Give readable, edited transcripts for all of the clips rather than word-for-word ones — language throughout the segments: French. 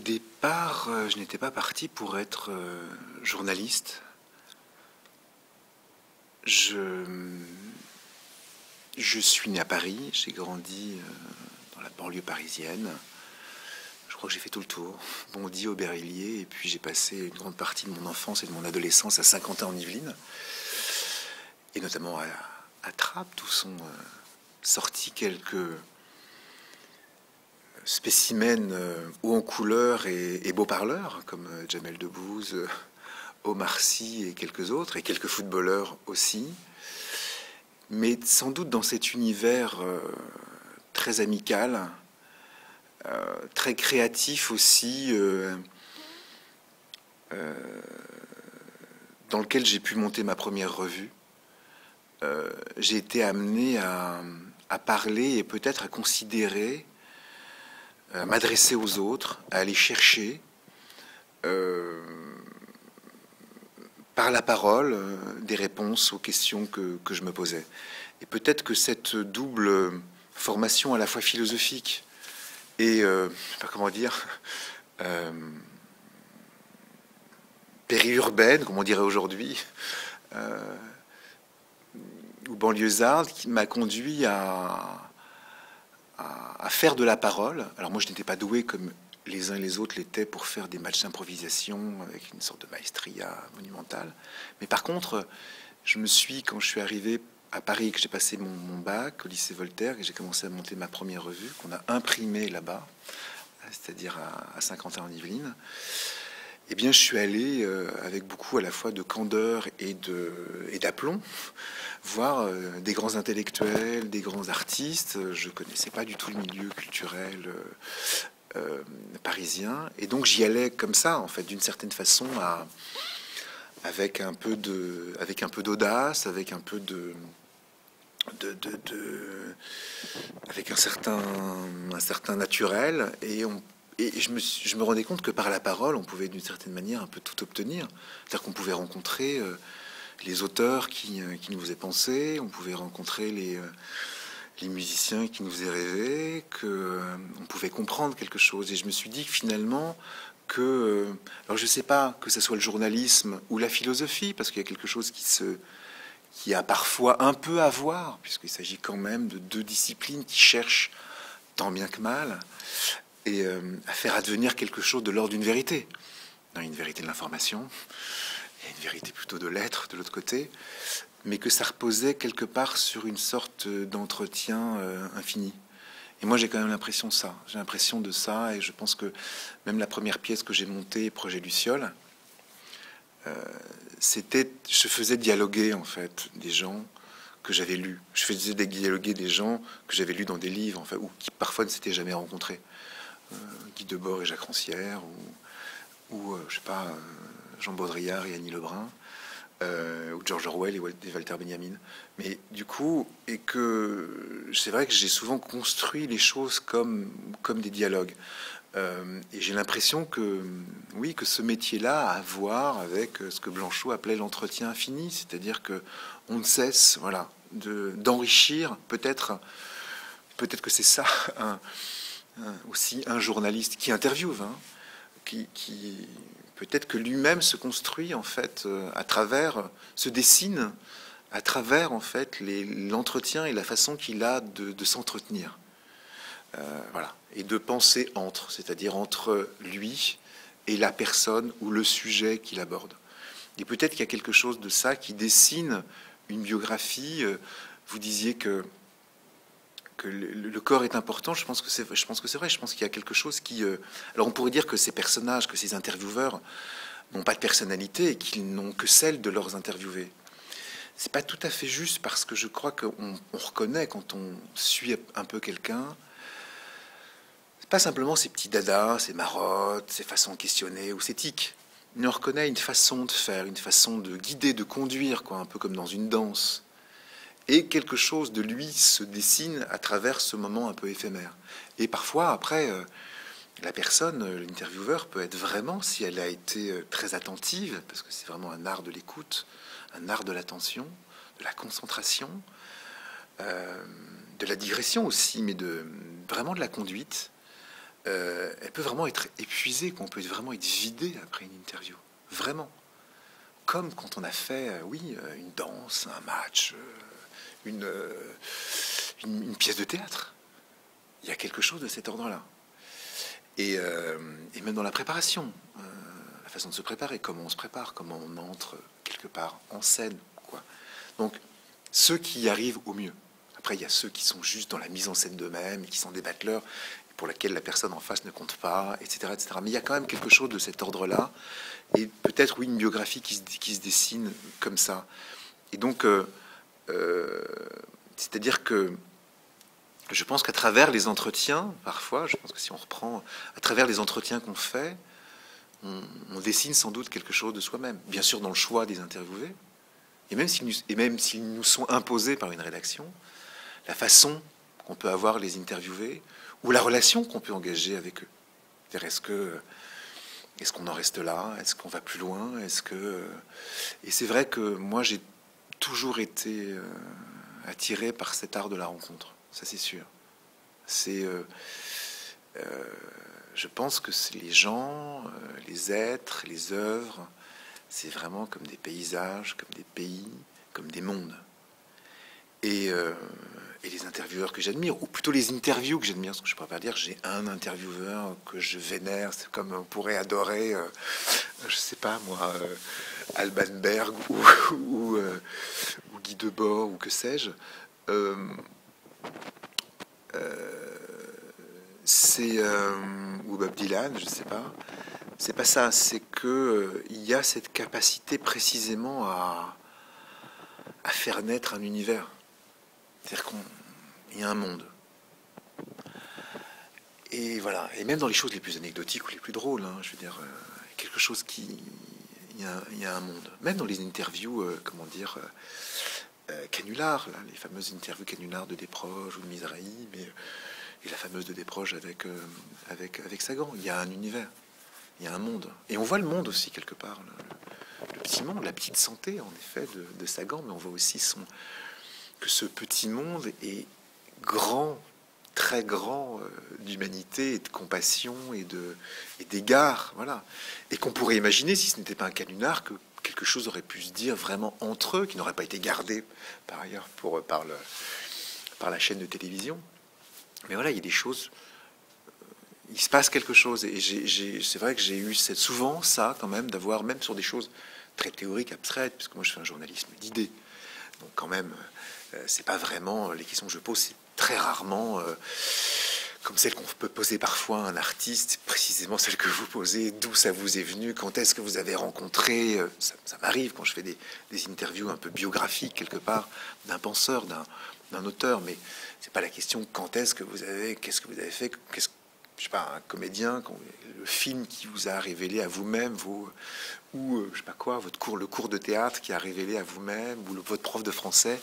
départ, je n'étais pas parti pour être journaliste. Je suis né à Paris, j'ai grandi dans la banlieue parisienne. Je crois que j'ai fait tout le tour, Bondy, Aubervilliers, et puis j'ai passé une grande partie de mon enfance et de mon adolescence à Saint-Quentin-en-Yvelines, et notamment à Trappes, d'où sont sortis quelques spécimens hauts en couleur et beaux parleurs, comme Jamel Debbouze, Omar Sy et quelques autres, et quelques footballeurs aussi. Mais sans doute dans cet univers très amical, très créatif aussi, dans lequel j'ai pu monter ma première revue, j'ai été amené à parler et peut-être à considérer, à m'adresser aux autres, à aller chercher par la parole des réponses aux questions que je me posais. Et peut-être que cette double formation à la fois philosophique et, je sais pas comment dire, périurbaine, comme on dirait aujourd'hui, ou banlieusarde, qui m'a conduit à faire de la parole. Alors moi, je n'étais pas doué comme les uns et les autres l'étaient pour faire des matchs d'improvisation avec une sorte de maestria monumentale. Mais par contre, je me suis, quand je suis arrivé à Paris, que j'ai passé mon bac au lycée Voltaire, et j'ai commencé à monter ma première revue, qu'on a imprimée là-bas, c'est-à-dire à Saint-Quentin-en-Yvelines, eh bien, je suis allé avec beaucoup à la fois de candeur et d'aplomb voir des grands intellectuels, des grands artistes. Je connaissais pas du tout le milieu culturel parisien, et donc j'y allais comme ça, en fait, d'une certaine façon, avec un peu d'audace, avec un peu avec un certain naturel, et je me rendais compte que par la parole, on pouvait d'une certaine manière un peu tout obtenir. C'est-à-dire qu'on pouvait rencontrer les auteurs qui nous faisaient penser, on pouvait rencontrer les musiciens qui nous faisaient rêver, on pouvait comprendre quelque chose. Et je me suis dit que finalement, alors je ne sais pas que ce soit le journalisme ou la philosophie, parce qu'il y a quelque chose qui a parfois un peu à voir, puisqu'il s'agit quand même de deux disciplines qui cherchent tant bien que mal et à faire advenir quelque chose de l'ordre d'une vérité. Une vérité de l'information, et une vérité plutôt de l'être de l'autre côté, mais que ça reposait quelque part sur une sorte d'entretien infini. Et moi, j'ai quand même l'impression de ça. J'ai l'impression de ça, et je pense que même la première pièce que j'ai montée, Projet Luciole, je faisais dialoguer en fait des gens que j'avais lus. Je faisais dialoguer des gens que j'avais lus dans des livres, enfin, ou qui parfois ne s'étaient jamais rencontrés. Guy Debord et Jacques Rancière, ou je sais pas, Jean Baudrillard et Annie Lebrun, ou George Orwell et Walter Benjamin. Mais du coup, et que c'est vrai que j'ai souvent construit les choses comme des dialogues. Et j'ai l'impression que, oui, que ce métier-là a à voir avec ce que Blanchot appelait l'entretien infini, c'est-à-dire que on ne cesse, voilà, d'enrichir. Peut-être que c'est ça aussi un journaliste qui interviewe, hein, qui peut-être que lui-même se construit en fait se dessine à travers en fait l'entretien et la façon qu'il a de s'entretenir, voilà, et de penser c'est-à-dire entre lui et la personne ou le sujet qu'il aborde. Et peut-être qu'il y a quelque chose de ça qui dessine une biographie. Vous disiez que le corps est important. Je pense que c'est vrai. Je pense qu'il y a quelque chose qui... alors on pourrait dire que ces personnages, que ces intervieweurs n'ont pas de personnalité et qu'ils n'ont que celle de leurs interviewés. C'est pas tout à fait juste, parce que je crois qu'on reconnaît, quand on suit un peu quelqu'un, c'est pas simplement ses petits dadas, ses marottes, ses façons de questionner ou ses tics. On reconnaît une façon de faire, une façon de guider, de conduire, quoi, un peu comme dans une danse. Et quelque chose de lui se dessine à travers ce moment un peu éphémère. Et parfois, après, la personne, l'intervieweur, peut être vraiment, si elle a été très attentive, parce que c'est vraiment un art de l'écoute, un art de l'attention, de la concentration, de la digression aussi, mais vraiment de la conduite, elle peut vraiment être épuisée, qu'on peut vraiment être vidé après une interview. Vraiment. Comme quand on a fait, une danse, un match, une pièce de théâtre. Il y a quelque chose de cet ordre-là. Et même dans la préparation, la façon de se préparer, comment on se prépare, comment on entre quelque part en scène, quoi. Donc, ceux qui y arrivent au mieux. Après, il y a ceux qui sont juste dans la mise en scène d'eux-mêmes, et qui sont des battleurs, pour laquelle la personne en face ne compte pas, etc., etc. Mais il y a quand même quelque chose de cet ordre-là, et peut-être, oui, une biographie qui se dessine comme ça. Et donc, c'est-à-dire que je pense qu'à travers les entretiens, parfois, je pense que si on reprend, à travers les entretiens qu'on fait, on dessine sans doute quelque chose de soi-même. Bien sûr, dans le choix des interviewés, et même s'ils nous sont imposés par une rédaction, la façon qu'on peut avoir les interviewés, ou la relation qu'on peut engager avec eux. Est-ce qu'on en reste là? Est-ce qu'on va plus loin? Et c'est vrai que moi, j'ai toujours été attiré par cet art de la rencontre. Ça, c'est sûr. Je pense que c'est les gens, les êtres, les œuvres, c'est vraiment comme des paysages, comme des pays, comme des mondes. Et les intervieweurs que j'admire, ou plutôt les interviews que j'admire, parce que je ne peux pas dire j'ai un intervieweur que je vénère, c'est comme on pourrait adorer, je sais pas moi, Alban Berg ou Guy Debord ou que sais-je. Ou Bob Dylan, je sais pas. C'est pas ça. C'est que il y a cette capacité précisément à faire naître un univers. C'est-à-dire qu'il y a un monde. Et voilà. Et même dans les choses les plus anecdotiques ou les plus drôles, hein, je veux dire, quelque chose qui, il y a un monde. Même dans les interviews, canulars, là, les fameuses interviews canulars de Desproges ou de Mizrahi, et la fameuse de Desproges avec Sagan. Il y a un univers, il y a un monde. Et on voit le monde aussi quelque part, le petit monde, la petite santé en effet de Sagan, mais on voit aussi que ce petit monde est grand, très grand, d'humanité et de compassion et d'égard, voilà. Et qu'on pourrait imaginer, si ce n'était pas un canular, que quelque chose aurait pu se dire vraiment entre eux, qui n'aurait pas été gardé par ailleurs par la chaîne de télévision. Mais voilà, il y a des choses, il se passe quelque chose. Et c'est vrai que j'ai eu souvent ça quand même, d'avoir, même sur des choses très théoriques, abstraites, puisque moi je fais un journalisme d'idées. Donc quand même, c'est pas vraiment, les questions que je pose, c'est très rarement comme celle qu'on peut poser parfois à un artiste, précisément celle que vous posez, d'où ça vous est venu, quand est-ce que vous avez rencontré, ça m'arrive quand je fais des interviews un peu biographiques quelque part, d'un penseur, d'un auteur, mais c'est pas la question quand est-ce que vous avez, qu'est-ce que vous avez fait, je sais pas, un comédien, le film qui vous a révélé à vous-même, je sais pas quoi, le cours de théâtre qui a révélé à vous-même, ou votre prof de français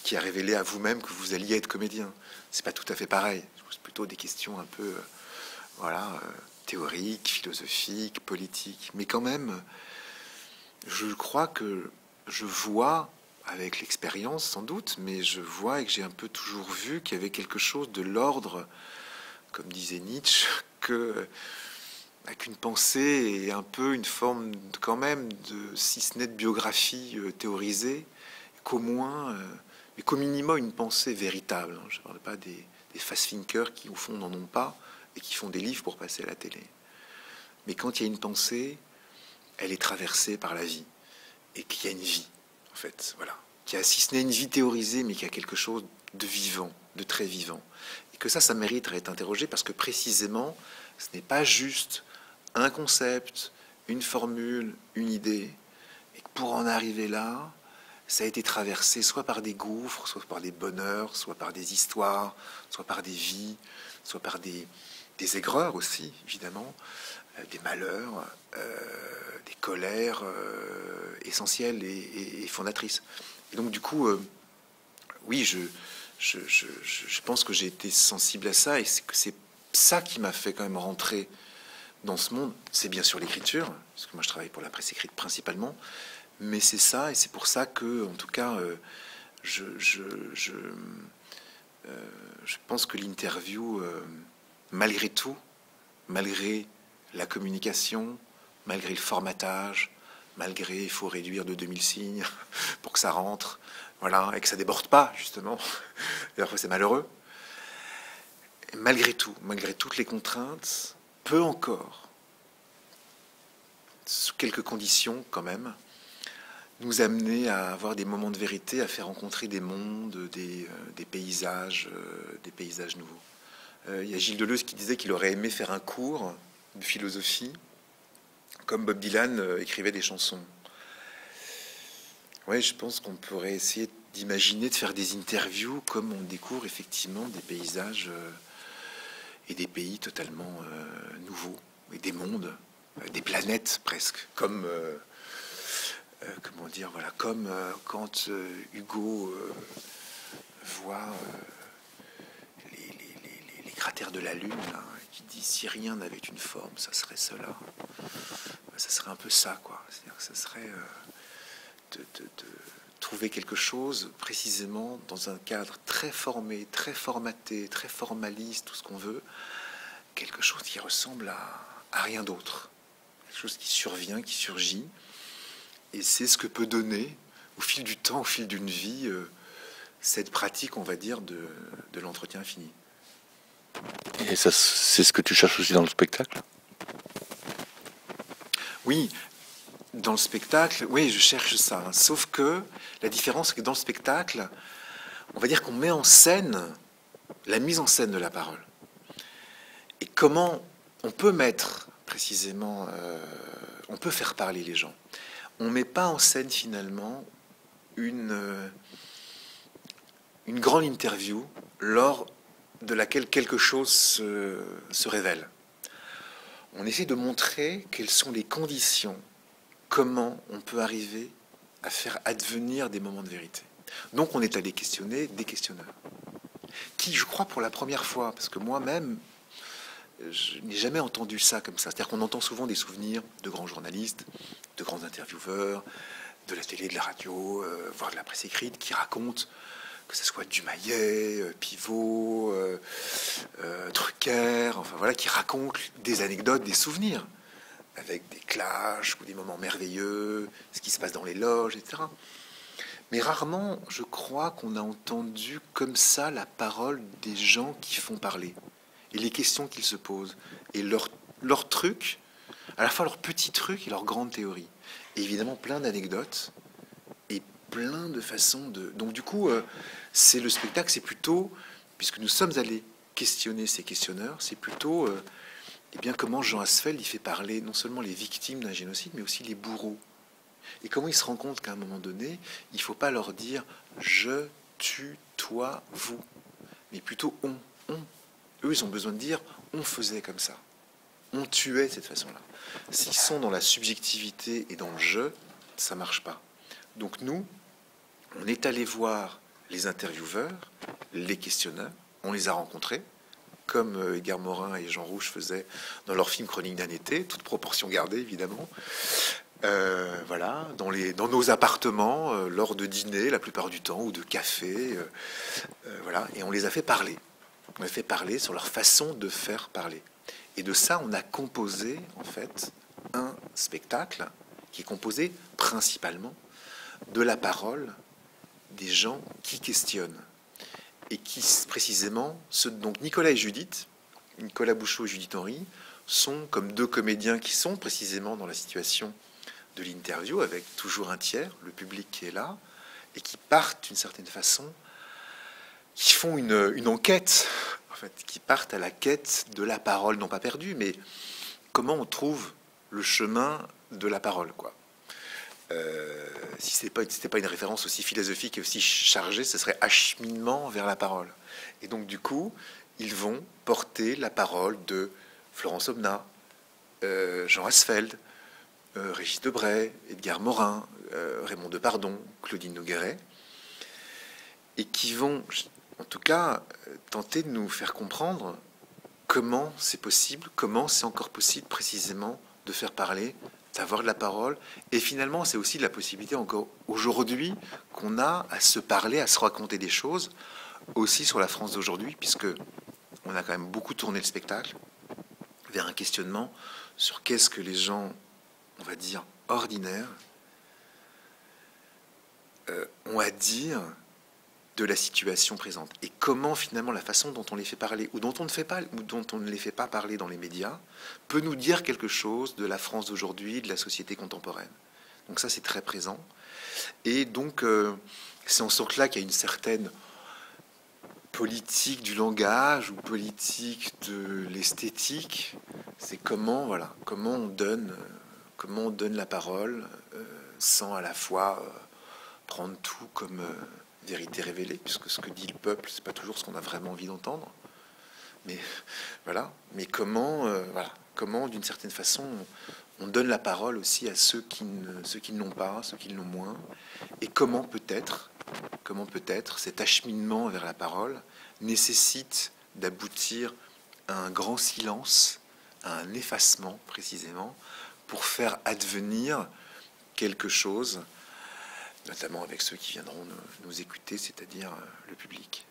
qui a révélé à vous-même que vous alliez être comédien. C'est pas tout à fait pareil. Je pose plutôt des questions un peu, théoriques, philosophiques, politiques. Mais quand même, je crois que je vois, avec l'expérience sans doute, mais je vois et que j'ai un peu toujours vu qu'il y avait quelque chose de l'ordre, comme disait Nietzsche, qu'une pensée et un peu une forme quand même de, si ce n'est de biographie théorisée, qu'au moins, mais qu'au minimum une pensée véritable. Je ne parle pas des fast-thinkers qui au fond n'en ont pas et qui font des livres pour passer à la télé. Mais quand il y a une pensée, elle est traversée par la vie et qu'il y a une vie, en fait, voilà. Qui a, si ce n'est une vie théorisée, mais qui a quelque chose de vivant, de très vivant. Et que ça mérite à être interrogé parce que précisément, ce n'est pas juste un concept, une formule, une idée. Et que pour en arriver là, ça a été traversé soit par des gouffres, soit par des bonheurs, soit par des histoires, soit par des vies, soit par des aigreurs aussi, évidemment, des malheurs, des colères essentielles et fondatrices. Et donc du coup, oui, je pense que j'ai été sensible à ça, et c'est ça qui m'a fait quand même rentrer dans ce monde. C'est bien sûr l'écriture, parce que moi je travaille pour la presse écrite principalement, mais c'est ça, et c'est pour ça que, en tout cas, je pense que l'interview, malgré tout, malgré la communication, malgré le formatage, malgré il faut réduire de 2000 signes pour que ça rentre, voilà, et que ça déborde pas, justement. Et parfois, c'est malheureux. Et malgré tout, malgré toutes les contraintes, peut encore, sous quelques conditions quand même, nous amener à avoir des moments de vérité, à faire rencontrer des mondes, des paysages nouveaux. Il y a Gilles Deleuze qui disait qu'il aurait aimé faire un cours de philosophie, comme Bob Dylan écrivait des chansons. Oui, je pense qu'on pourrait essayer d'imaginer de faire des interviews comme on découvre effectivement des paysages et des pays totalement nouveaux, et des mondes, des planètes presque, comme comment dire, voilà, comme quand Hugo voit les cratères de la Lune, là, qui dit si rien n'avait une forme, ça serait cela. Ça serait un peu ça, quoi. C'est-à-dire que ça serait de trouver quelque chose précisément dans un cadre très formé, très formaté, très formaliste, tout ce qu'on veut, quelque chose qui ressemble à rien d'autre, quelque chose qui survient, qui surgit, et c'est ce que peut donner au fil du temps, au fil d'une vie, cette pratique, on va dire, de l'entretien infini. Et ça, c'est ce que tu cherches aussi dans le spectacle? Oui, dans le spectacle, oui, je cherche ça. Sauf que la différence, c'est que dans le spectacle, on va dire qu'on met en scène la mise en scène de la parole. Et comment on peut mettre précisément, on peut faire parler les gens. On ne met pas en scène finalement une grande interview lors de laquelle quelque chose se révèle. On essaie de montrer quelles sont les conditions, comment on peut arriver à faire advenir des moments de vérité. Donc on est allé questionner des questionneurs, qui, je crois, pour la première fois, parce que moi-même, je n'ai jamais entendu ça comme ça. C'est-à-dire qu'on entend souvent des souvenirs de grands journalistes, de grands intervieweurs, de la télé, de la radio, voire de la presse écrite, qui racontent, que ce soit Dumayet, Pivot, Drucker, enfin voilà, qui racontent des anecdotes, des souvenirs, avec des clashs ou des moments merveilleux, ce qui se passe dans les loges, etc. Mais rarement, je crois qu'on a entendu comme ça la parole des gens qui font parler, et les questions qu'ils se posent, et leurs trucs, à la fois leurs petits trucs et leurs grandes théories. Et évidemment, plein d'anecdotes, et plein de façons de... Donc du coup, c'est le spectacle, c'est plutôt, puisque nous sommes allés questionner ces questionneurs, c'est plutôt... eh bien, comment Jean Asfeld, il fait parler non seulement les victimes d'un génocide, mais aussi les bourreaux. Et comment il se rend compte qu'à un moment donné, il ne faut pas leur dire « je, tu, toi, vous », mais plutôt « on ». Eux, ils ont besoin de dire « on faisait comme ça ». On tuait de cette façon-là. S'ils sont dans la subjectivité et dans le « je », ça ne marche pas. Donc nous, on est allé voir les intervieweurs, les questionneurs, on les a rencontrés, comme Edgar Morin et Jean Rouch faisaient dans leur film Chronique d'un été, toute proportion gardée évidemment. Voilà, dans nos appartements, lors de dîners la plupart du temps, ou de cafés, voilà, et on les a fait parler. On les a fait parler sur leur façon de faire parler. Et de ça, on a composé en fait un spectacle qui est composé principalement de la parole des gens qui questionnent. Et qui, précisément, donc Nicolas et Judith, Nicolas Bouchot et Judith Henry, sont comme deux comédiens qui sont précisément dans la situation de l'interview, avec toujours un tiers, le public qui est là, et qui partent d'une certaine façon, qui font une enquête, en fait, qui partent à la quête de la parole, non pas perdue, mais comment on trouve le chemin de la parole, quoi. Si c'était pas une référence aussi philosophique et aussi chargée, ce serait acheminement vers la parole. Et donc du coup, ils vont porter la parole de Florence Aubenas, Jean Asfeld, Régis Debray, Edgar Morin, Raymond Depardon, Claudine Nogueret, et qui vont, en tout cas, tenter de nous faire comprendre comment c'est possible, comment c'est encore possible précisément de faire parler, d'avoir de la parole. Et finalement, c'est aussi la possibilité encore aujourd'hui qu'on a à se parler, à se raconter des choses, aussi sur la France d'aujourd'hui, puisque on a quand même beaucoup tourné le spectacle. vers un questionnement sur qu'est-ce que les gens, on va dire, ordinaires, ont à dire de la situation présente et comment finalement la façon dont on les fait parler ou dont on ne les fait pas parler dans les médias peut nous dire quelque chose de la France d'aujourd'hui, de la société contemporaine. Donc ça, c'est très présent. Et donc, c'est en sorte là qu'il y a une certaine politique du langage ou politique de l'esthétique. C'est comment, voilà, comment on donne la parole sans à la fois prendre tout comme vérité révélée, puisque ce que dit le peuple, c'est pas toujours ce qu'on a vraiment envie d'entendre. Mais voilà. Mais comment, comment d'une certaine façon, on donne la parole aussi à ceux qui ne l'ont pas, ceux qui l'ont moins, et comment peut-être cet acheminement vers la parole nécessite d'aboutir à un grand silence, à un effacement précisément, pour faire advenir quelque chose, notamment avec ceux qui viendront nous écouter, c'est-à-dire le public.